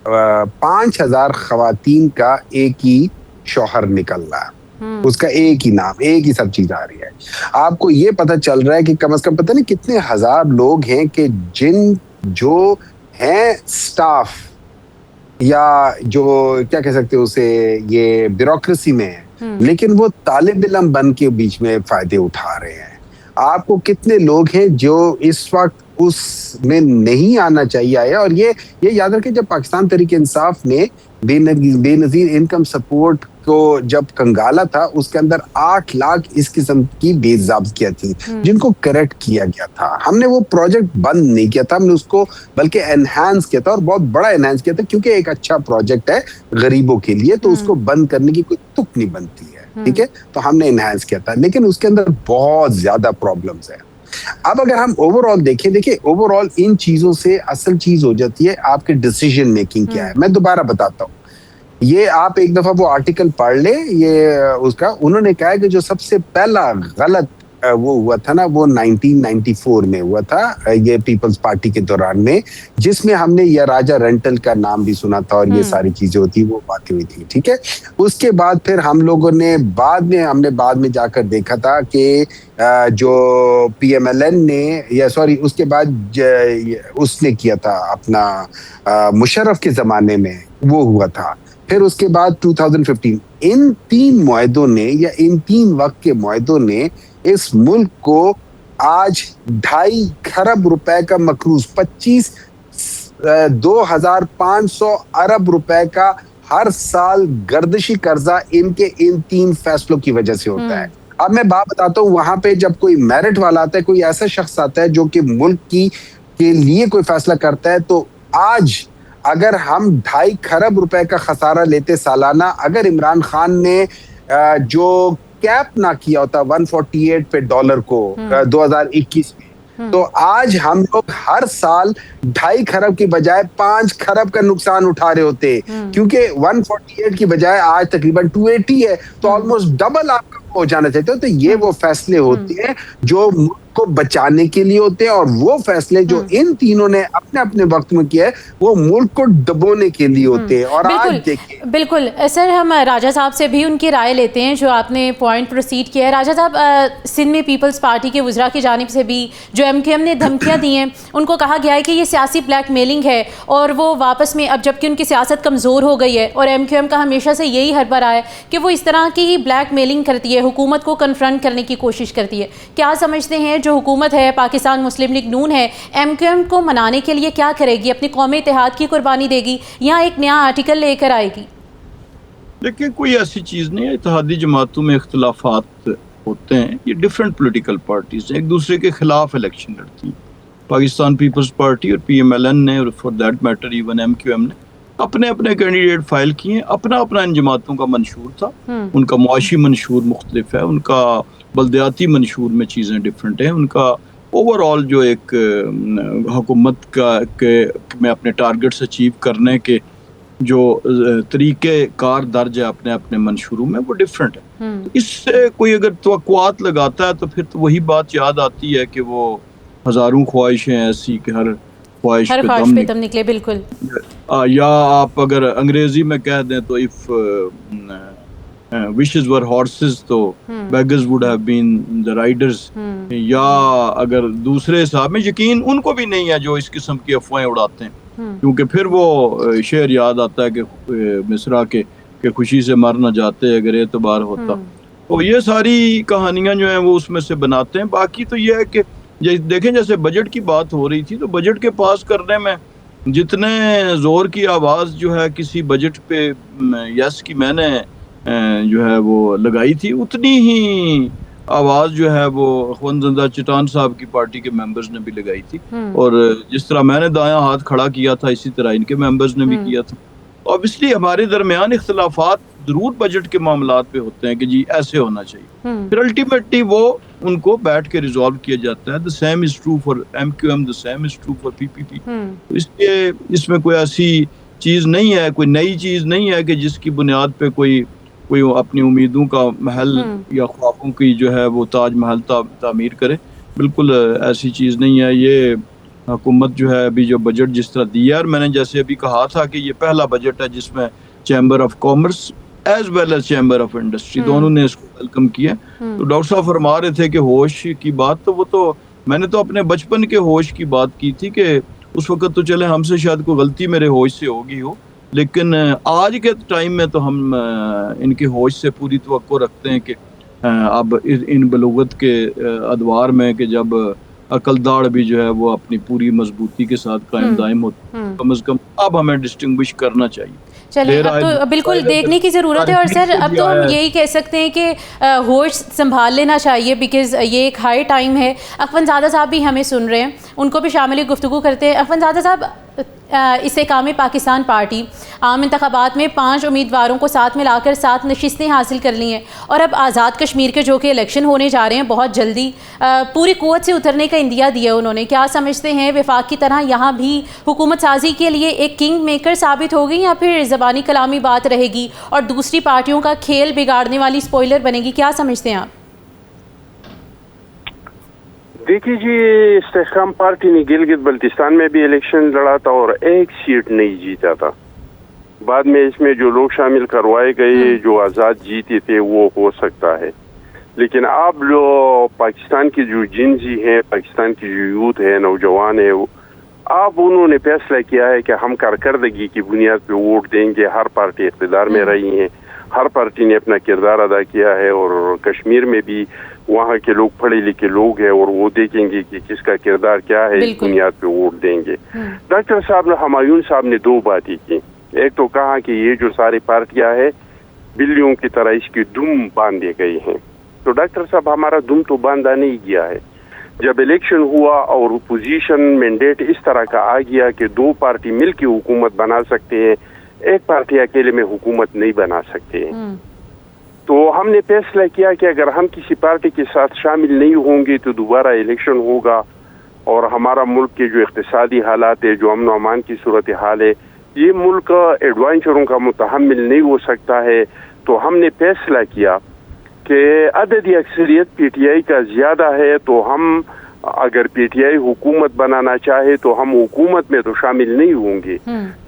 5,000 खवातीन का एक ही शौहर निकल रहा है, उसका एक ही नाम, एक ही सब चीज आ रही है। आपको ये पता चल रहा है कि कम से कम पता नहीं कितने हजार लोग हैं कि जो हैं स्टाफ या जो क्या कह सकते हैं उसे, ये ब्यूरोक्रेसी में है, लेकिन वो तालिब इल्म बन के बीच में फायदे उठा रहे हैं। आपको कितने लोग हैं जो इस वक्त उसमें नहीं आना चाहिए आए, और ये याद रखें जब पाकिस्तान तहरीक इंसाफ ने बेनजीर इनकम सपोर्ट को जब कंगाला था, उसके अंदर 8 लाख इस किस्म की बेज़ाब्तियां थी जिनको करेक्ट किया गया था। हमने वो प्रोजेक्ट बंद नहीं किया था, हमने उसको बल्कि एनहांस किया था और बहुत बड़ा एनहांस किया था, क्योंकि एक अच्छा प्रोजेक्ट है गरीबों के लिए, तो उसको बंद करने की कोई तुक नहीं बनती है, ठीक है, तो हमने एनहांस किया था, लेकिन उसके अंदर बहुत ज्यादा प्रॉब्लम्स है। अब अगर हम ओवरऑल देखिए ओवरऑल इन चीजों से असल चीज हो जाती है आपके डिसीजन मेकिंग क्या है। मैं दोबारा बताता हूँ, ये आप एक दफा वो आर्टिकल पढ़ ले, ये उसका उन्होंने कहा है कि जो सबसे पहला गलत वो हुआ था ना, वो 1994 में हुआ था, ये पीपल्स पार्टी के दौरान में, जिसमें हमने ये राजा रेंटल का नाम भी सुना था और ये सारी चीजें होती वो बातें हुई थी, ठीक है। उसके बाद फिर हम लोगों ने हमने बाद में जाकर देखा था कि जो PMLN ने उसके बाद उसने किया था अपना मुशर्रफ के जमाने में वो हुआ था, फिर उसके बाद 2015 इन 3 मुआहदों ने या इन 3 वक्त के मुआहदों ने इस मुल्क को आज 2.5 खरब रुपए का मकरूज 2,500 अरब रुपए का हर साल गर्दिशी कर्जा इनके इन 3 फैसलों की वजह से होता है। अब मैं बात बताता हूँ, वहां पे जब कोई मेरिट वाला आता है, कोई ऐसा शख्स आता है जो कि मुल्क के लिए कोई फैसला करता है, तो आज अगर हम 2.5 खरब रुपए का खसारा लेते सालाना, अगर इमरान खान ने जो कैप ना किया होता 148 पे डॉलर को 2021 में, तो आज हम लोग हर साल 2.5 खरब की बजाय 5 खरब का नुकसान उठा रहे होते, क्योंकि 148 की बजाय आज तकरीबन 280 है, तो ऑलमोस्ट डबल आपका हो जाना चाहिए। तो ये वो फैसले होते हैं जो मुल्क को बचाने के लिए होते हैं, और वो फैसले जो इन तीनों ने अपने अपने वक्त में किया है वो मुल्क को दबोने के लिए होते हैं। और आज देखिए, बिल्कुल सर, हम राजा साहब से भी उनकी राय लेते हैं जो आपने पॉइंट प्रोसीड किया है। राजा साहब, सिंध में पीपल्स पार्टी के वज़रा की जानिब से भी जो MQM ने धमकियां दी हैं, उनको कहा गया है कि ये सियासी ब्लैक मेलिंग है, और वो वापस में अब जबकि उनकी सियासत कमज़ोर हो गई है, और MQM का हमेशा से यही हरबा रहा है कि वो इस तरह की ब्लैक मेलिंग करती है, हुकूमत को कन्फ्रंट करने की कोशिश करती है। क्या समझते हैं जो हुकूमत है, पाकिस्तान मुस्लिम लीग नून है, MQM को मनाने के लिए क्या करेगी? अपनी कौमी इत्तेहाद की कुर्बानी देगी या एक नया आर्टिकल लेकर आएगी? देखिए कोई ऐसी चीज़ नहीं है, इत्तेहादी जमातों में इख्तलाफात होते हैं, ये डिफरेंट पॉलिटिकल पार्टीज हैं, एक दूसरे के खिलाफ इलेक्शन लड़ती हैं। पाकिस्तान पीपल्स पार्टी और PMLN ने और for that matter even MQM ने अपने अपने कैंडिडेट फाइल किए, अपना अपना इन जमातों का मंशूर था, उनका मुआशी मंशूर मुख्तलिफ है, उनका बल्दियाती मंशूर में चीज़ें डिफरेंट हैं, उनका ओवरऑल जो एक हुकूमत में अपने टारगेट्स अचीव करने के जो तरीके कार दर्ज है अपने अपने मंशूरों में वो डिफरेंट है। इससे कोई अगर तवक्कुआत लगाता है तो फिर तो वही बात याद आती है कि वो हजारों ख्वाहिशें ऐसी कि हर ख्वाहिश पे दम निकले। बिल्कुल। या आप अगर अंग्रेजी में कह दें तो इफ wishes were horses तो beggars would have been the riders। या अगर दूसरे हिसाब में यकीन उनको भी नहीं है जो इस किस्म की अफवाहें उड़ाते हैं, क्योंकि फिर वो शेर याद आता है कि मिसरा के खुशी से मर न जाते अगर एतबार होता। तो ये सारी कहानियां जो हैं वो उसमें से बनाते हैं। बाकी तो ये है कि देखें जैसे बजट की बात हो रही थी तो बजट के पास करने में जितने जोर की आवाज़ जो है किसी बजट पे यस की मैंने जो है वो लगाई थी, उतनी ही आवाज़ जो है वो अखवंद चटान साहब की पार्टी के मेंबर्स ने भी लगाई थी। और जिस तरह मैंने दायां हाथ खड़ा किया था इसी तरह इनके मेंबर्स ने भी किया था। ऑब्वियसली हमारे दरमियान इख्तलाफात जरूर बजट के मामलात पे होते हैं कि जी ऐसे होना चाहिए, फिर अल्टीमेटली वो उनको बैठ के रिजॉल्व किया जाता है। The same is true for MQM, the same is true for PPP। तो इसलिए इसमें कोई ऐसी चीज़ नहीं है, कोई नई चीज़ नहीं है कि जिसकी बुनियाद पे कोई अपनी उम्मीदों का महल या ख्वाबों की जो है वो ताज महल तामीर करे। बिल्कुल ऐसी चीज़ नहीं है। ये हुकूमत जो है अभी जो बजट जिस तरह दिया है, और मैंने जैसे अभी कहा था कि ये पहला बजट है जिसमें chamber of commerce as well as chamber of industry दोनों ने इसको वेलकम किया। तो डॉक्टर साहब फरमा रहे थे कि होश की बात, तो वो तो मैंने तो अपने बचपन के होश की बात की थी कि उस वक्त तो चले हमसे शायद कोई गलती मेरे होश से होगी हो, लेकिन आज के टाइम में तो हम इनके होश से पूरी तवक्को रखते हैं कि अब इन बलूगत के अदवार में कि जब अकलदाड़ भी जो है वो अपनी पूरी मजबूती के साथ कायम दायम होती है, कम से कम अब हमें डिस्टिंग्विश करना चाहिए। चलिए अब तो बिल्कुल देखने की ज़रूरत है। और सर अब तो हम यही कह सकते हैं कि होश संभाल लेना चाहिए, बिकॉज़ ये एक हाई टाइम है। अखवंदज़ादा साहब भी हमें सुन रहे हैं, उनको भी शामिल गुफ्तगू करते हैं। अखवंदज़ादा साहब, इस्तेकाम पाकिस्तान पार्टी आम इंतखाबात में 5 उम्मीदवारों को साथ में लाकर 7 नशिस्तें हासिल कर ली हैं, और अब आज़ाद कश्मीर के जो कि इलेक्शन होने जा रहे हैं बहुत जल्दी, पूरी क़ुव्वत से उतरने का इंदिया दिया उन्होंने। क्या समझते हैं वफाक की तरह यहाँ भी हुकूमत साजी के लिए एक किंग मेकर साबित होगी, या फिर ज़बानी कलामी बात रहेगी और दूसरी पार्टियों का खेल बिगाड़ने वाली स्पॉइलर बनेगी? क्या समझते हैं आप? देखिए जी, इस्तेकाम पार्टी ने गिलगित बल्तिस्तान में भी इलेक्शन लड़ा था और एक सीट नहीं जीता था। बाद में इसमें जो लोग शामिल करवाए गए जो आज़ाद जीते थे वो हो सकता है, लेकिन अब जो पाकिस्तान की जो जिनजी है, पाकिस्तान की जो यूथ है, नौजवान है, अब उन्होंने फैसला किया है कि हम कारकर्दगी की बुनियाद पे वोट देंगे। हर पार्टी इक़्तिदार में रही है, हर पार्टी ने अपना किरदार अदा किया है, और कश्मीर में भी वहाँ के लोग पढ़े लिखे लोग हैं और वो देखेंगे कि किसका किरदार क्या है, इस बुनियाद पे वोट देंगे। डॉक्टर साहब ने, हुमायूं साहब ने 2 बातें की। एक तो कहा कि ये जो सारी पार्टियां हैं बिल्लियों की तरह इसकी दुम बांधे गई हैं। तो डॉक्टर साहब, हमारा दुम तो बांधा नहीं गया है। जब इलेक्शन हुआ और अपोजिशन मैंडेट इस तरह का आ गया कि 2 पार्टी मिलकर हुकूमत बना सकते हैं, एक पार्टी अकेले में हुकूमत नहीं बना सकते हैं, तो हमने फैसला किया कि अगर हम किसी पार्टी के साथ शामिल नहीं होंगे तो दोबारा इलेक्शन होगा, और हमारा मुल्क के जो इक़्तिसादी हालात है, जो अमन अमान की सूरत हाल है, ये मुल्क एडवेंचरों का मुतहम्मिल नहीं हो सकता है। तो हमने फैसला किया कि अददी अक्सरियत PTI का ज़्यादा है, तो हम अगर PTI हुकूमत बनाना चाहे तो हम हुकूमत में तो शामिल नहीं होंगे,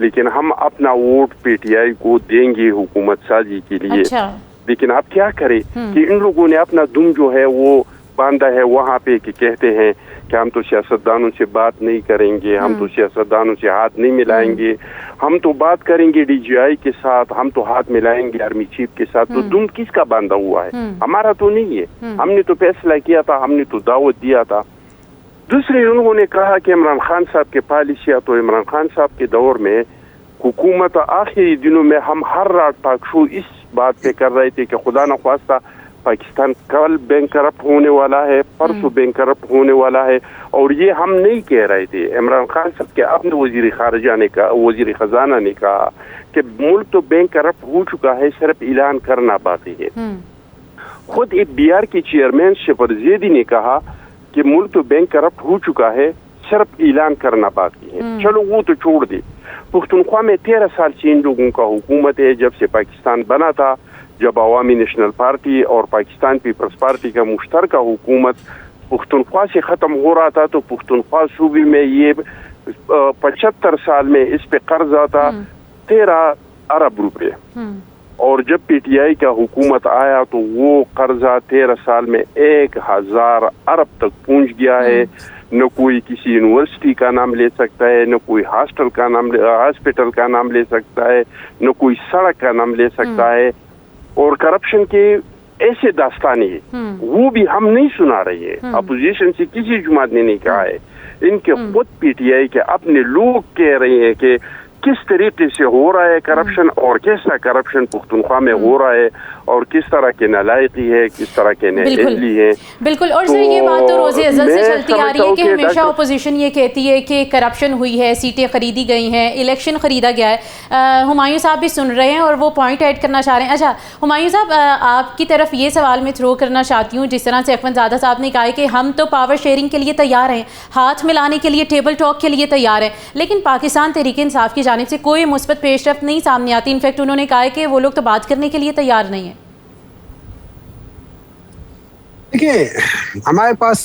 लेकिन हम अपना वोट PTI को देंगे हुकूमत साजी के लिए। अच्छा। लेकिन आप क्या करें कि इन लोगों ने अपना दुम जो है वो बांधा है वहाँ पे कि कहते हैं कि हम तो सियासतदानों से बात नहीं करेंगे, हम तो सियासतदानों से हाथ नहीं मिलाएंगे, हम तो बात करेंगे DGI के साथ, हम तो हाथ मिलाएंगे आर्मी चीफ के साथ। तो दुम किसका बांधा हुआ है? हमारा तो नहीं है। हमने तो फैसला किया था, हमने तो दावत दिया था। दूसरे उन्होंने कहा कि इमरान खान साहब के पॉलिसियाँ, तो इमरान खान साहब के दौर में हुकूमत आखिरी दिनों में हम हर रात टॉक शो इस बात पे कर रहे थे कि खुदा न ख्वास्ता पाकिस्तान कल बैंक करप्ट होने वाला है, परसों बैंक करप्ट होने वाला है, और ये हम नहीं कह रहे थे। इमरान खान साहब के अपने वजीर खारजा ने कहा, वजीर खजाना ने कहा कि मुल्क तो बैंक करप्ट हो चुका है, सिर्फ ऐलान करना बाकी है। खुद FBR के चेयरमैन शफर जैदी ने कहा कि मुल्क तो बैंक करप्ट हो चुका है, सिर्फ ऐलान करना बाकी है। चलो वो तो छोड़ दे, पुख्तनख्वा में 13 साल से इन लोगों का हुकूमत है। जब से पाकिस्तान बना था, जब अवामी नेशनल पार्टी और पाकिस्तान पीपल्स पार्टी का मुश्तरका हुकूमत पुख्तनख्वा से ख़त्म हो रहा था, तो पुख्तनख्वा सूबे में ये 75 साल में इस पे कर्जा था 13 अरब रुपए, और जब PTI का हुकूमत आया तो वो कर्जा 13 साल में 1000 अरब तक पहुंच गया है। न कोई किसी यूनिवर्सिटी का नाम ले सकता है, न कोई हॉस्पिटल का नाम ले सकता है, न कोई सड़क का नाम ले सकता है, और करप्शन के ऐसे दास्तानी है वो भी हम नहीं सुना रही है। अपोजिशन से किसी जमात ने नहीं कहा है, इनके खुद PTI के अपने लोग कह रहे हैं कि किस तरीके से हो रहा है करप्शन, और कैसा करप्शन पुख्तनख्वा में हो रहा है, और किस तरह के नालायकी है, किस तरह के नाअहली है। बिल्कुल। और सर ये बात तो रोज़े अज़ल से चलती आ रही है कि हमेशा अपोजिशन ये कहती है कि करप्शन हुई है, सीटें खरीदी गई हैं, इलेक्शन खरीदा गया है। हुमायूं साहब भी सुन रहे हैं और वो पॉइंट ऐड करना चाह रहे हैं। अच्छा हुमायूं साहब, आपकी तरफ ये सवाल मैं थ्रो करना चाहती हूँ, जिस तरह से अखवंदज़ादा साहब ने कहा है कि हम तो पावर शेयरिंग के लिए तैयार हैं, हाथ मिलाने के लिए, टेबल टॉक के लिए तैयार हैं, लेकिन पाकिस्तान तहरीक इंसाफ की जानिब से कोई मुस्बत पेशरफ्त नहीं सामने आती। इनफैक्ट उन्होंने कहा है कि वो लोग तो बात करने के लिए तैयार नहीं है। देखिए हमारे पास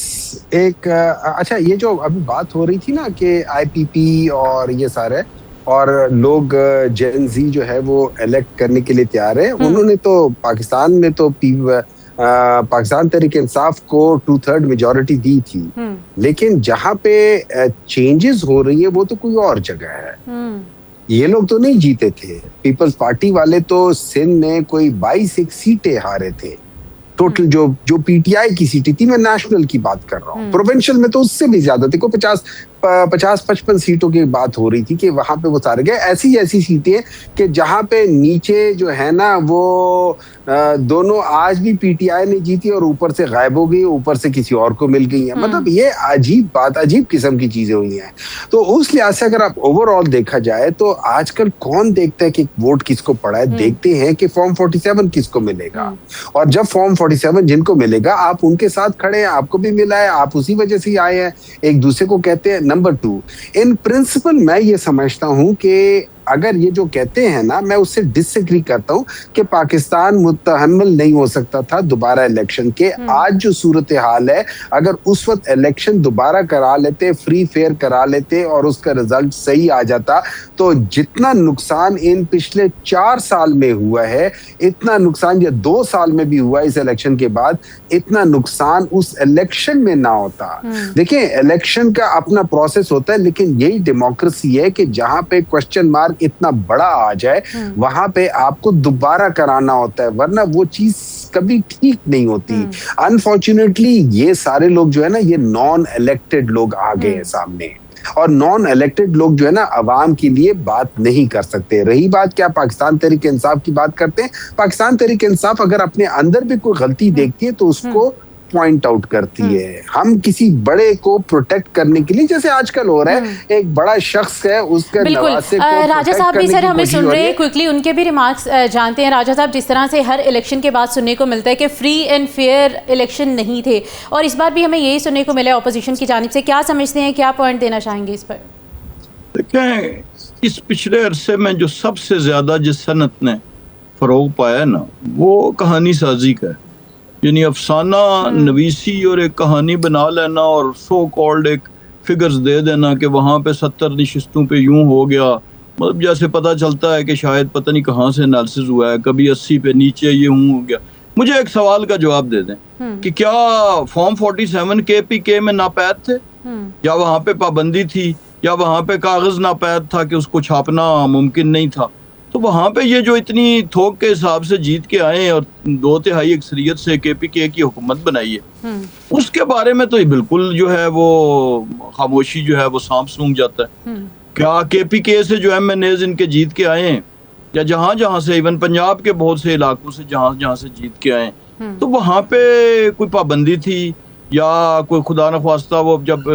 एक अच्छा, ये जो अभी बात हो रही थी ना कि IPP और ये सारे और लोग जेन जी जो है वो इलेक्ट करने के लिए तैयार है, उन्होंने तो पाकिस्तान में तो पाकिस्तान तहरीक इंसाफ को 2/3 मेजॉरिटी दी थी, लेकिन जहाँ पे चेंजेस हो रही है वो तो कोई और जगह है। ये लोग तो नहीं जीते थे, पीपल्स पार्टी वाले तो सिंध में कोई 22 सीटें हारे थे टोटल। जो PTI की सीटें थी, मैं नेशनल की बात कर रहा हूँ, प्रोविंशियल में तो उससे भी ज्यादा थी, को 50-55 सीटों की बात हो रही थी कि वहां पे वो सारे गए। ऐसी सीटें कि जहां पे नीचे जो है ना वो दोनों आज भी PTI ने जीती और ऊपर से गायब हो गई, ऊपर से किसी और को मिल गई है। मतलब ये अजीब किस्म की चीजें हुई हैं। तो उस लिहाज से अगर आप ओवरऑल देखा जाए तो आजकल कौन देखता है कि वोट किसको पड़ा है, देखते हैं कि फॉर्म 47 किसको मिलेगा, और जब फॉर्म 47 जिनको मिलेगा आप उनके साथ खड़े हैं, आपको भी मिला है, आप उसी वजह से आए हैं, एक दूसरे को कहते हैं। नंबर 2, इन प्रिंसिपल मैं ये समझता हूं कि अगर ये जो कहते हैं ना, मैं उससे डिसएग्री करता हूं कि पाकिस्तान मुतहम्मिल नहीं हो सकता था दोबारा इलेक्शन के। आज जो सूरत हाल है, अगर उस वक्त इलेक्शन दोबारा करा लेते, फ्री फेयर करा लेते और उसका रिजल्ट सही आ जाता, तो जितना नुकसान इन पिछले 4 साल में हुआ है, इतना नुकसान या 2 साल में भी हुआ इस इलेक्शन के बाद, इतना नुकसान उस इलेक्शन में ना होता। देखिए इलेक्शन का अपना प्रोसेस होता है, लेकिन यही डेमोक्रेसी है कि जहां पे क्वेश्चन मार्क इतना बड़ा आ जाए वहां पे आपको दोबारा कराना होता है, वरना वो चीज कभी ठीक नहीं होती। अनफॉर्चुनेटली ये सारे लोग जो है ना, ये नॉन इलेक्टेड लोग आ गए हैं सामने, और नॉन इलेक्टेड लोग जो है ना अवाम के लिए बात नहीं कर सकते। रही बात क्या पाकिस्तान तहरीक इंसाफ की बात करते हैं, पाकिस्तान तहरीक इंसाफ अगर अपने अंदर भी कोई गलती देखती है तो उसको पॉइंट आउट करती है। हम किसी बड़े को प्रोटेक्ट करने के लिए, जैसे आजकल हो रहा है, एक बड़ा शख्स है उसके नवासे को राजा साहब भी सर हमें सुन रहे हैं, क्विकली उनके भी रिमार्क्स जानते हैं। राजा साहब, जिस तरह से हर इलेक्शन के बाद सुनने को मिलता है कि फ्री एंड फेयर इलेक्शन नहीं थे, और इस बार भी हमें यही सुनने को मिला है अपोजिशन की जानिब से, क्या समझते हैं, क्या पॉइंट देना चाहेंगे इस पर? देखें, इस पिछले अरसे में जो सबसे ज्यादा जिस सनत ने फरोग पाया ना, वो कहानी साजी का है। यानी अफसाना नवीसी और एक कहानी बना लेना और सो कॉल्ड एक फिगर्स दे देना कि वहाँ पे 70 नशिस्तों पे यूं हो गया, मतलब जैसे पता चलता है कि शायद पता नहीं कहाँ से एनालिसिस हुआ है, कभी 80 पे नीचे ये हो गया। मुझे एक सवाल का जवाब दे दें कि क्या फॉर्म 47 KPK में नापैद थे, या वहाँ पे पाबंदी थी, या वहाँ पे कागज नापैद था कि उसको छापना मुमकिन नहीं था? तो वहाँ पे ये जो इतनी थोक के हिसाब से जीत के आए और 2/3 अक्सरियत से KPK की हुकूमत बनाई है, उसके बारे में तो बिल्कुल जो है वो खामोशी जो है वो सांप सूंघ जाता है। क्या KPK से जो MNAs इनके जीत के आए हैं, یا جہاں جہاں سے ایون پنجاب کے بہت سے علاقوں سے جہاں جہاں سے جیت کے آئے تو وہاں پہ کوئی پابندی تھی یا کوئی خدا نخواستہ وہ جب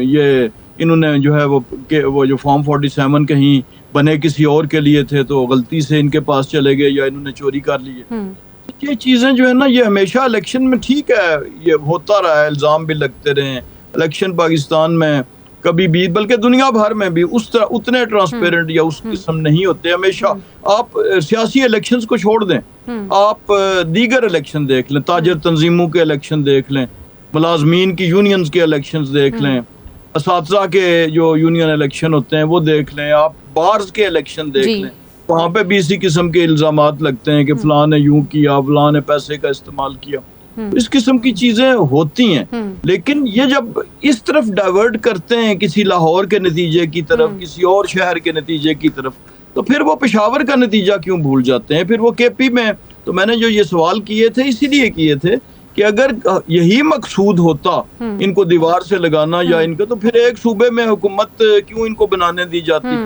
یہ انہوں نے جو ہے وہ جو فارم 47 کہیں بنے کسی اور کے لیے تھے تو غلطی سے ان کے پاس چلے گئے یا انہوں نے چوری کر لیے. یہ چیزیں جو ہے نا یہ ہمیشہ الیکشن میں ٹھیک ہے یہ ہوتا رہا ہے, الزام بھی لگتے رہے ہیں. الیکشن پاکستان میں کبھی بھی بلکہ دنیا بھر میں بھی اس طرح اتنے ٹرانسپیرنٹ یا اس قسم نہیں ہوتے. ہمیشہ آپ سیاسی الیکشنز کو چھوڑ دیں, آپ دیگر الیکشن دیکھ لیں, تاجر تنظیموں کے الیکشن دیکھ لیں, ملازمین کی یونینز کے الیکشنز دیکھ لیں, اساتذہ کے جو یونین الیکشن ہوتے ہیں وہ دیکھ لیں, آپ بارز کے الیکشن دیکھ لیں, وہاں پہ بھی اسی قسم کے الزامات لگتے ہیں کہ فلاں نے یوں کیا, فلاں نے پیسے کا استعمال کیا. اس قسم کی چیزیں ہوتی ہیں. لیکن یہ جب اس طرف ڈائیورٹ کرتے ہیں کسی لاہور کے نتیجے کی طرف, کسی اور شہر کے نتیجے کی طرف, تو پھر وہ پشاور کا نتیجہ کیوں بھول جاتے ہیں؟ پھر وہ کے پی میں تو میں نے جو یہ سوال کیے تھے اسی لیے کیے تھے کہ اگر یہی مقصود ہوتا ان کو دیوار سے لگانا یا ان کا, تو پھر ایک صوبے میں حکومت کیوں ان کو بنانے دی جاتی؟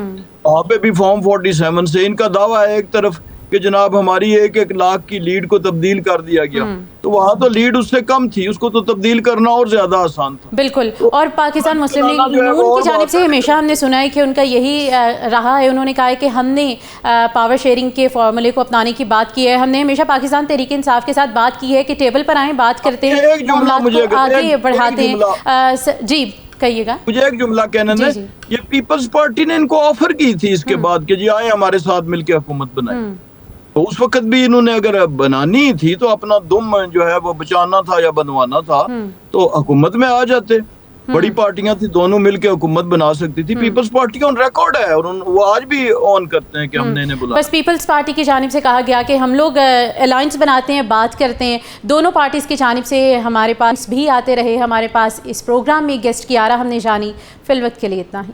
وہاں پہ بھی فارم 47 سے ان کا دعویٰ ہے ایک طرف کہ جناب ہماری 1 لاکھ کی لیڈ کو تبدیل کر دیا گیا, تو وہاں تو لیڈ اس سے کم تھی, اس کو تو تبدیل کرنا اور زیادہ آسان تھا. بالکل. اور پاکستان مسلم لیگ نون کی جانب سے ہمیشہ ہم نے سنا ہے کہ ان کا یہی رہا ہے, انہوں نے کہا ہے کہ ہم نے پاور شیئرنگ کے فارمولے کو اپنانے کی بات کی ہے. ہم نے ہمیشہ پاکستان تحریک انصاف کے ساتھ بات کی ہے کہ ٹیبل پر آئیں, بات کرتے ہیں, معاملات کو آگے بڑھاتے ہیں. جی کہیے گا. مجھے ایک جملہ کہنا ہے, یہ پیپلز پارٹی نے ان کو آفر کی تھی اس کے بعد کہ جی آئیں ہمارے ساتھ مل کے حکومت بنائیں, تو اس وقت بھی انہوں نے اگر بنانی تھی تو اپنا دم جو ہے وہ بچانا تھا یا بنوانا تھا تو حکومت میں آ جاتے. بڑی پارٹیاں تھی, دونوں مل کے حکومت بنا سکتی تھی. پیپلز پارٹی کا ریکارڈ ہے اور وہ آج بھی آن کرتے ہیں کہ ہم نے انہیں بلایا. بس پیپلز پارٹی کی جانب سے کہا گیا کہ ہم لوگ الائنس بناتے ہیں, بات کرتے ہیں. دونوں پارٹیز کی جانب سے ہمارے پاس بھی آتے رہے, ہمارے پاس اس پروگرام میں گیسٹ کی آرا ہم نے جانی. فی الوقت کے لیے اتنا ہی.